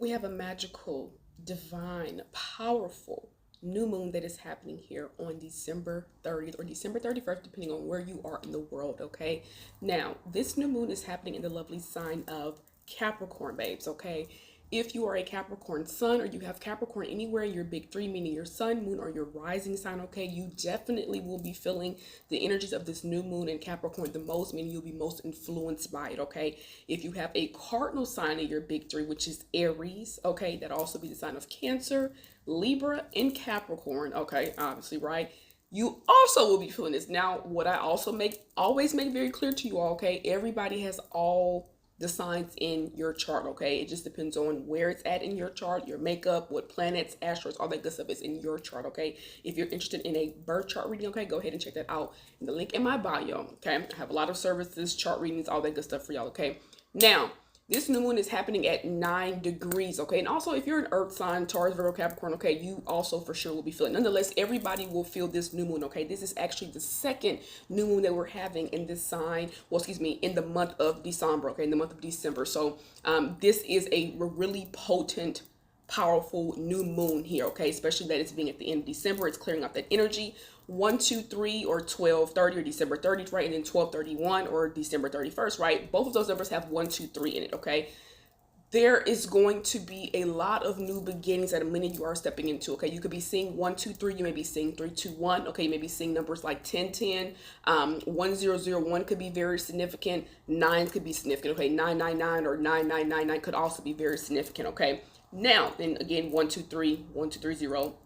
We have a magical, divine, powerful new moon that is happening here on December 30th or December 31st, depending on where you are in the world, okay? Now, this new moon is happening in the lovely sign of Capricorn, babes, okay? If you are a Capricorn sun or you have Capricorn anywhere in your big three, meaning your sun, moon, or your rising sign, okay, you definitely will be feeling the energies of this new moon in Capricorn the most, meaning you'll be most influenced by it, okay? If you have a cardinal sign in your big three, which is Aries, okay, that also be the sign of Cancer, Libra, and Capricorn, okay, obviously, right? You also will be feeling this. Now, what I also always make very clear to you all, okay, everybody has all the signs in your chart, okay? It just depends on where it's at in your chart, your makeup, what planets, asteroids, all that good stuff is in your chart, okay? If you're interested in a birth chart reading, okay, go ahead and check that out in the link in my bio, okay? I have a lot of services, chart readings, all that good stuff for y'all, okay? Now, this new moon is happening at 9 degrees, okay? And also, if you're an earth sign, Taurus, Virgo, Capricorn, okay, you also for sure will be feeling. Nonetheless, everybody will feel this new moon, okay? This is actually the second new moon that we're having in this sign, well, excuse me, in the month of December, okay? In the month of December. So this is a really potent, powerful new moon here, okay? Especially that it's being at the end of December. It's clearing out that energy. 1, 2, 3, or 12/30 or December 30th, right? And then 12/31 or December 31st, right? Both of those numbers have 1, 2, 3 in it, okay? There is going to be a lot of new beginnings that a minute you are stepping into, okay? You could be seeing 1, 2, 3. You may be seeing 3, 2, 1. Okay, you may be seeing numbers like 10, 10. 1, 0, 0, 1 could be very significant. 9 could be significant, okay? 9, 9, 9 or 9, 9, 9, 9 could also be very significant, okay? Now, then again, 1, 2, 3, 1, 2, 3, 0.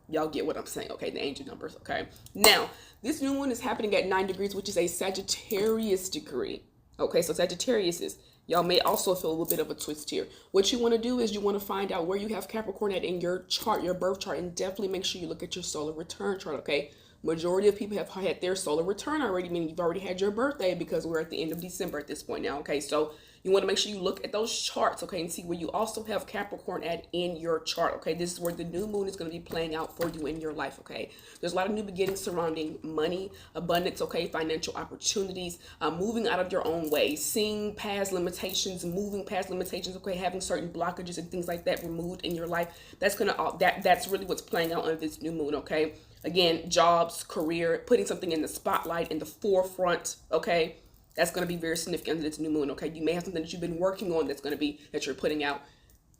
Y'all get what I'm saying, okay? The angel numbers, okay? Now, this new one is happening at 9 degrees, which is a Sagittarius degree. Okay, so Sagittarius is, y'all may also feel a little bit of a twist here. What you want to do is you want to find out where you have Capricorn at in your chart, your birth chart, and definitely make sure you look at your solar return chart, okay? Majority of people have had their solar return already, meaning you've already had your birthday because we're at the end of December at this point now, okay? So you want to make sure you look at those charts, okay, and see where you also have Capricorn at in your chart, okay? This is where the new moon is going to be playing out for you in your life, okay? There's a lot of new beginnings surrounding money, abundance, okay, financial opportunities, moving out of your own way, seeing past limitations, moving past limitations, okay, having certain blockages and things like that removed in your life. That's really what's playing out under this new moon, okay? Again, jobs, career, putting something in the spotlight, in the forefront, okay? That's going to be very significant under this new moon, okay? You may have something that you've been working on that you're putting out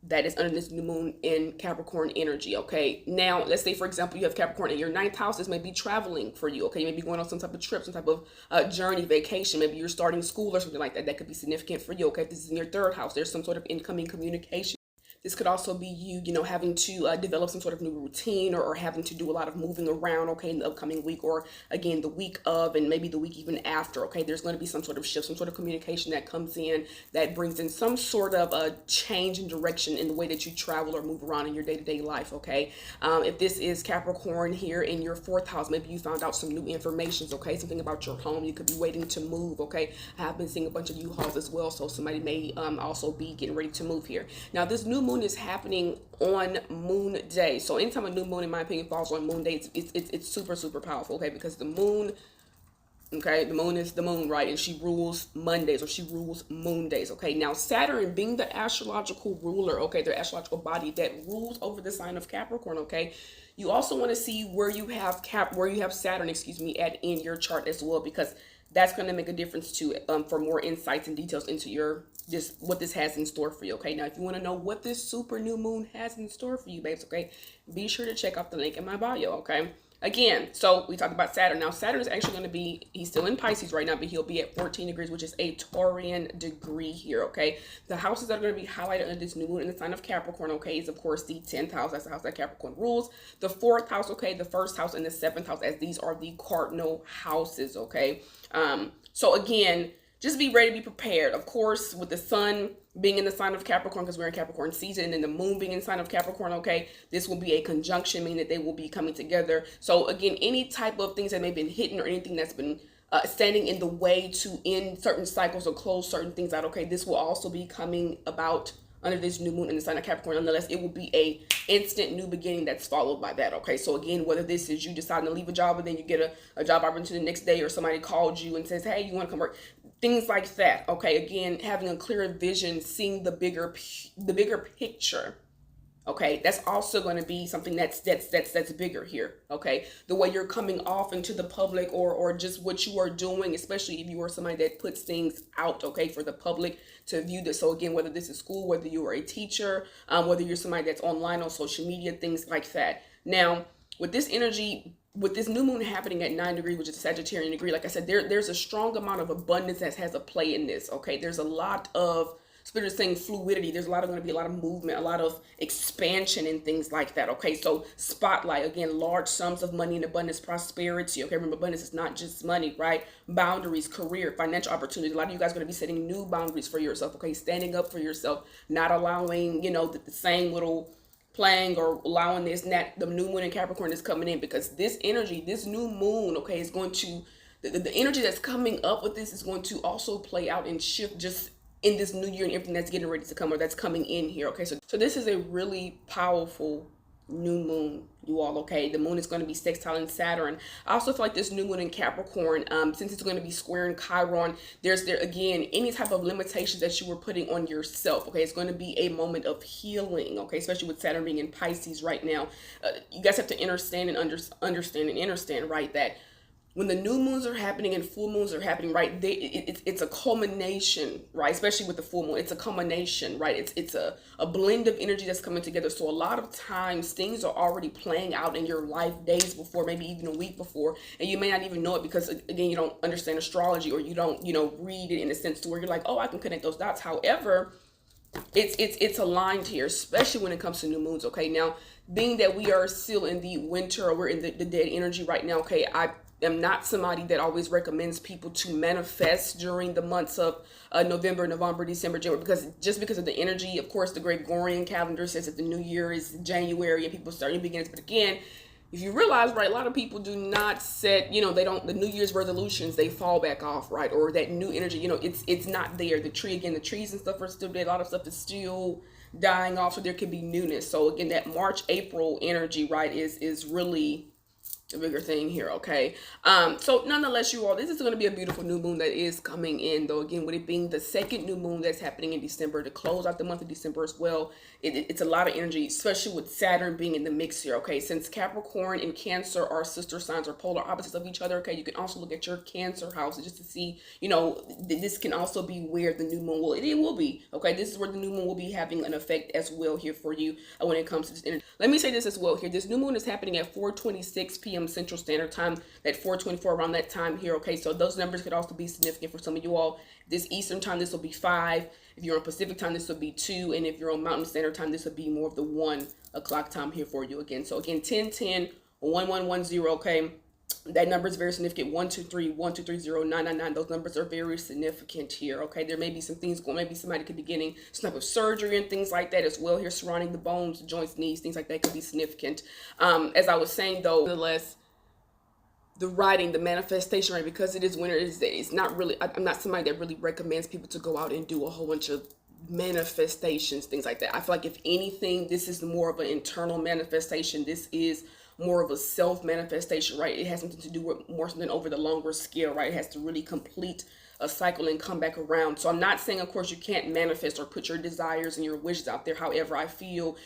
that is under this new moon in Capricorn energy, okay? Now, let's say, for example, you have Capricorn in your ninth house. This may be traveling for you, okay? You may be going on some type of trip, some type of journey, vacation. Maybe you're starting school or something like that. That could be significant for you, okay? If this is in your third house, there's some sort of incoming communication. This could also be you having to develop some sort of new routine or having to do a lot of moving around, okay, in the upcoming week or, again, the week of and maybe the week even after, okay? There's going to be some sort of shift, some sort of communication that comes in that brings in some sort of a change in direction in the way that you travel or move around in your day-to-day life, okay? If this is Capricorn here in your fourth house, maybe you found out some new information, okay? Something about your home. You could be waiting to move, okay? I have been seeing a bunch of U-Hauls as well, so somebody may also be getting ready to move here. Now, this new moon is happening on moon day. So anytime a new moon, in my opinion, falls on moon day, it's super, super powerful, okay? Because the moon, okay, the moon is the moon, right? And she rules Mondays, or she rules moon days, okay? Now, Saturn being the astrological ruler, okay, the astrological body that rules over the sign of Capricorn, okay? You also want to see where you have Saturn, excuse me, at in your chart as well, because that's going to make a difference too, for more insights and details into what this has in store for you, okay? Now, if you want to know what this super new moon has in store for you, babes, okay, be sure to check out the link in my bio, okay? Again, so we talked about Saturn. Now, Saturn is actually going to be, he's still in Pisces right now, but he'll be at 14 degrees, which is a Taurian degree here, okay? The houses that are going to be highlighted under this new moon in the sign of Capricorn, okay, is, of course, the 10th house. That's the house that Capricorn rules. The 4th house, okay, the 1st house, and the 7th house, as these are the cardinal houses, okay? So, again, just be ready to be prepared. Of course, with the sun being in the sign of Capricorn, because we're in Capricorn season, and then the moon being in the sign of Capricorn, okay, this will be a conjunction, meaning that they will be coming together. So again, any type of things that may have been hidden or anything that's been standing in the way to end certain cycles or close certain things out, okay, this will also be coming about under this new moon in the sign of Capricorn. Nonetheless, it will be a instant new beginning that's followed by that, okay? So again, whether this is you deciding to leave a job and then you get a job opportunity the next day, or somebody called you and says, hey, you want to come work, things like that. Okay, again, having a clearer vision, seeing the bigger picture. Okay, that's also going to be something that's bigger here. Okay, the way you're coming off into the public, or just what you are doing, especially if you are somebody that puts things out, okay, for the public to view this. So again, whether this is school, whether you are a teacher, whether you're somebody that's online on social media, things like that. Now, with this energy, with this new moon happening at 9 degrees, which is a Sagittarian degree, like I said, there's a strong amount of abundance that has a play in this. Okay, there's a lot of, Spirit is saying, fluidity. There's going to be a lot of movement, a lot of expansion and things like that. Okay, so spotlight, again, large sums of money and abundance, prosperity. Okay, remember, abundance is not just money, right? Boundaries, career, financial opportunities. A lot of you guys are going to be setting new boundaries for yourself. Okay, standing up for yourself, not allowing, the same little playing or allowing this, that the new moon in Capricorn is coming in, because this energy, this new moon, okay, is going to, the energy that's coming up with this is going to also play out and shift just in this new year and everything that's getting ready to come, or that's coming in here. Okay, so this is a really powerful new moon, you all. Okay, the moon is going to be sextile in Saturn. I also feel like this new moon in Capricorn, since it's going to be squaring Chiron, there's again any type of limitations that you were putting on yourself. Okay, it's going to be a moment of healing. Okay, especially with Saturn being in Pisces right now. You guys have to understand, right, that when the new moons are happening and full moons are happening, right, it's a culmination, right? Especially with the full moon, it's a culmination, right? It's a blend of energy that's coming together. So a lot of times things are already playing out in your life days before, maybe even a week before, and you may not even know it because, again, you don't understand astrology, or you don't, read it in a sense to where you're like, oh, I can connect those dots. However, it's aligned here, especially when it comes to new moons. Okay, now, being that we are still in the winter, or we're in the dead energy right now, okay, I am not somebody that always recommends people to manifest during the months of November, December, January, because of the energy. Of course, the Gregorian calendar says that the new year is January and people start new beginnings. But again, if you realize, right, a lot of people do not set, they don't, the New Year's resolutions, they fall back off, right? Or that new energy, it's not there. The trees and stuff are still dead. A lot of stuff is still dying off, so there could be newness. So again, that March, April energy, right, is really a bigger thing here. Okay, so nonetheless, you all, this is going to be a beautiful new moon that is coming in, though, again, with it being the second new moon that's happening in December to close out the month of December as well. It's a lot of energy, especially with Saturn being in the mix here. Okay, since Capricorn and Cancer are sister signs or polar opposites of each other, okay, you can also look at your Cancer house just to see, this can also be where the new moon will be. Okay, this is where the new moon will be having an effect as well here for you when it comes to this energy. Let me say this as well here. This new moon is happening at 4:26 p.m. Central Standard Time, at 4:24 around that time here. Okay, so those numbers could also be significant for some of you all. This Eastern time, this will be 5. If you're on Pacific time, this will be 2. And if you're on Mountain Standard Time, this will be more of the 1 o'clock time here for you again. So again, 1010 1110. Okay, that number is very significant. 123 1230 999. Those numbers are very significant here. Okay, there may be some things going, maybe somebody could be getting some type of surgery and things like that as well here, surrounding the bones, joints, knees, things like that could be significant. As I was saying, though, nonetheless, the writing, the manifestation, right, because it is winter, it's not really, I'm not somebody that really recommends people to go out and do a whole bunch of manifestations, things like that. I feel like, if anything, this is more of an internal manifestation. This is more of a self manifestation, right? It has something to do with more something over the longer scale, right? It has to really complete a cycle and come back around. So I'm not saying, of course, you can't manifest or put your desires and your wishes out there. However, I feel,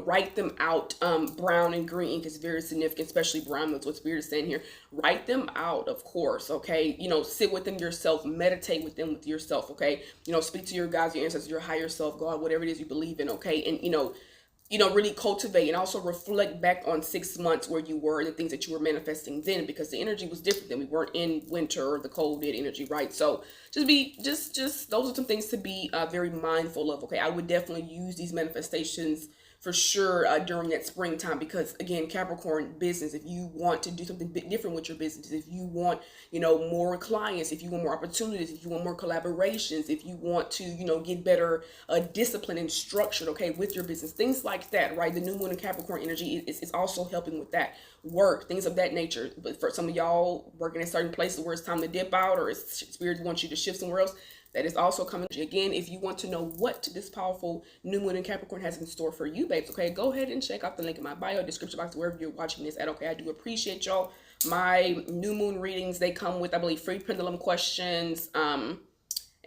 write them out. Brown and green ink is very significant, especially brown. That's what Spirit is saying here. Write them out, of course. Okay, sit with them yourself, meditate with them with yourself. Okay, speak to your guides, your ancestors, your higher self, God, whatever it is you believe in. Okay, and really cultivate and also reflect back on 6 months where you were and the things that you were manifesting then, because the energy was different then. We weren't in winter or the cold dead energy, right? So just those are some things to be very mindful of. Okay, I would definitely use these manifestations for sure during that springtime, because again, Capricorn business, if you want to do something bit different with your business, if you want more clients, if you want more opportunities, if you want more collaborations, if you want to get better discipline and structured, okay, with your business, things like that, right? The new moon in Capricorn energy is also helping with that work, things of that nature. But for some of y'all working in certain places where it's time to dip out, or Spirit wants you to shift somewhere else, that is also coming. Again, if you want to know what this powerful new moon in Capricorn has in store for you, babes, okay, go ahead and check out the link in my bio, description box, wherever you're watching this at. Okay, I do appreciate y'all. My new moon readings, they come with, I believe, free pendulum questions,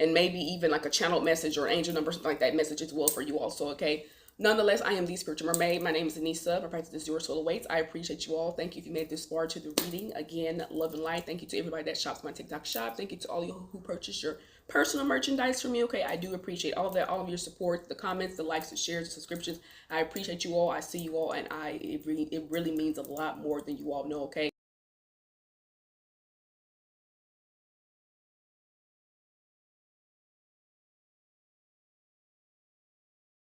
and maybe even like a channel message or angel number, something like that message as well for you also, okay? Nonetheless, I am the Spiritual Mermaid. My name is Anissa. My practice is Your Soul Awaits. I appreciate you all. Thank you if you made it this far to the reading. Again, love and light. Thank you to everybody that shops my TikTok shop. Thank you to all you who purchase your personal merchandise from me. Okay, I do appreciate all of that, all of your support, the comments, the likes, the shares, the subscriptions. I appreciate you all. I see you all, and it really means a lot more than you all know. Okay,